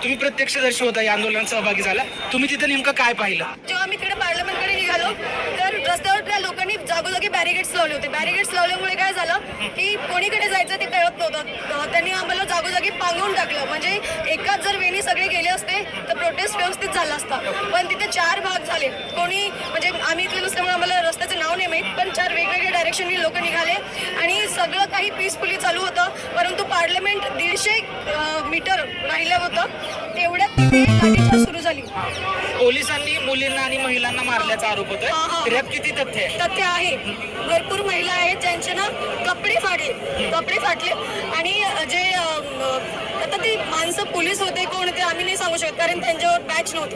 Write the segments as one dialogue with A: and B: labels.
A: तुम्ही प्रत्यक्षदर्शी होता या आंदोलनात सहभागी झाला, तुम्ही तिथे नेमकं काय पाहिलं?
B: जेव्हा मी तिकडे पार्लमेंटकडे निघालो तर रस्त्यावर त्या लोकांनी जागोजागी बॅरिगेड्स लावले होते. बॅरिगेड्स लावल्यामुळे काय झालं की कोणीकडे जायचं ते कळत नव्हतं. त्यांनी आम्हाला जागोजागी पांगवून टाकलं. म्हणजे एकाच जर वेळी सगळे गेले असते तर प्रोटेस्ट व्यवस्थित झाला असता. पण तिथे 4 भाग झाले. कोणी म्हणजे आम्ही इथले नसल्यामुळे आम्हाला रस्त्याचं नाव नाही माहीत, पण 4 वेगवेगळ्या डायरेक्शननी लोक निघाले आणि सगळं काही पीसफुली चालू होतं. परंतु पार्लमेंट 150 मीटर राहिलं होतं, तेवढ्यात तिथे लाठीचार्ज सुरू झाली.
A: पोलिसांनी मुलींना आणि महिलांना मारल्याचा आरोप होतोय, त्यात किती तथ्य आहे?
B: तथ्य आहे. भरपूर महिला आहेत ज्यांचे ना कपडे फाटले आणि जे आता ती माणसं पोलीस होते कोण ते आम्ही नाही सांगू शकत, कारण त्यांच्यावर बॅच नव्हती.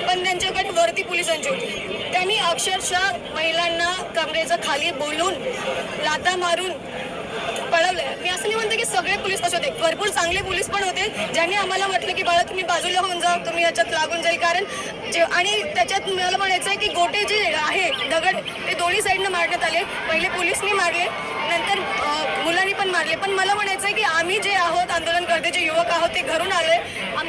B: पण त्यांच्याकडे वरती पोलिसांची होती. त्यांनी अक्षरशः महिलांना कमरेचं खाली बोलून लाथा मारून पळवले. मी असं नाही म्हणते की सगळे पोलीस तसे होते, भरपूर चांगले पोलीस पण होते ज्यांनी आम्हाला म्हटलं की बाळा तुम्ही बाजूला होऊन जा, तुम्ही याच्यात लागून जाईल. कारण आणि त्याच्यात मला म्हणायचं आहे की गोटे जे आहे दगड ते दोन्ही साईडनं मारण्यात आले. पहिले पोलिसनी मारले, नंतर मुलांनी पण मारले. पण मला म्हणायचं आहे की आम्ही जे आहोत आंदोलन करते जे युवक आहोत ते घरून आले.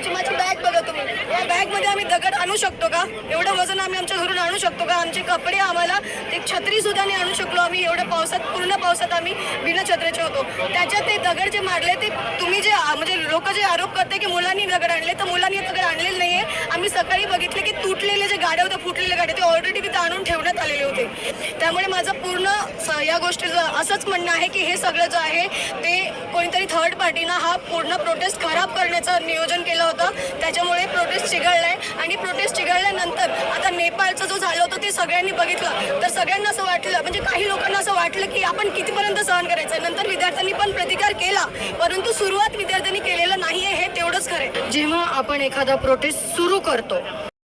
B: माझी बॅग बघा तुम्ही, या बॅगमध्ये आम्ही दगड आणू शकतो का? एवढं वजन आम्ही आमच्या घरून आणू शकतो का? आमचे कपडे आम्हाला एक छत्री सुद्धा नाही आणू शकलो आम्ही. एवढ्या पावसात पूर्ण पावसात आम्ही बिना छत्रीचे होतो. त्याच्यात ते दगड जे मारले ते तुम्ही जे म्हणजे लोक जे आरोप करते की मुलांनी दगड आणले, तर मुलांनी दगड आणलेले नाहीये. आम्ही सकाळी बघितले की तुटलेले जे गाड्या होत्या, फुटलेले गाड्या, ते ऑलरेडी तिथे आणून ठेवण्यात आलेले होते. त्यामुळे माझं पूर्ण या गोष्टीचं असंच म्हणणं आहे की हे सगळं जे आहे ते कोणीतरी थर्ड पार्टीनं हा पूर्ण प्रोटेस्ट खराब करण्याचं नियोजन केलं होतं. त्याच्यामुळे प्रोटेस्ट चिघळलाय आणि प्रोटेस्ट चिघळल्यानंतर आता नेपाळचं जो झालं होतं ते सगळ्यांनी बघितलं, तर सगळ्यांना असं वाटलं, म्हणजे काही लोकांना असं वाटलं की आपण कितीपर्यंत सहन करायचं. नंतर विद्यार्थ्यांनी पण प्रतिकार केला, परंतु सुरुवात विद्यार्थ्यांनी केलेलं नाहीये हे तेवढंच खरं. जेव्हा आपण एखादा प्रोटेस्ट सुरू करतो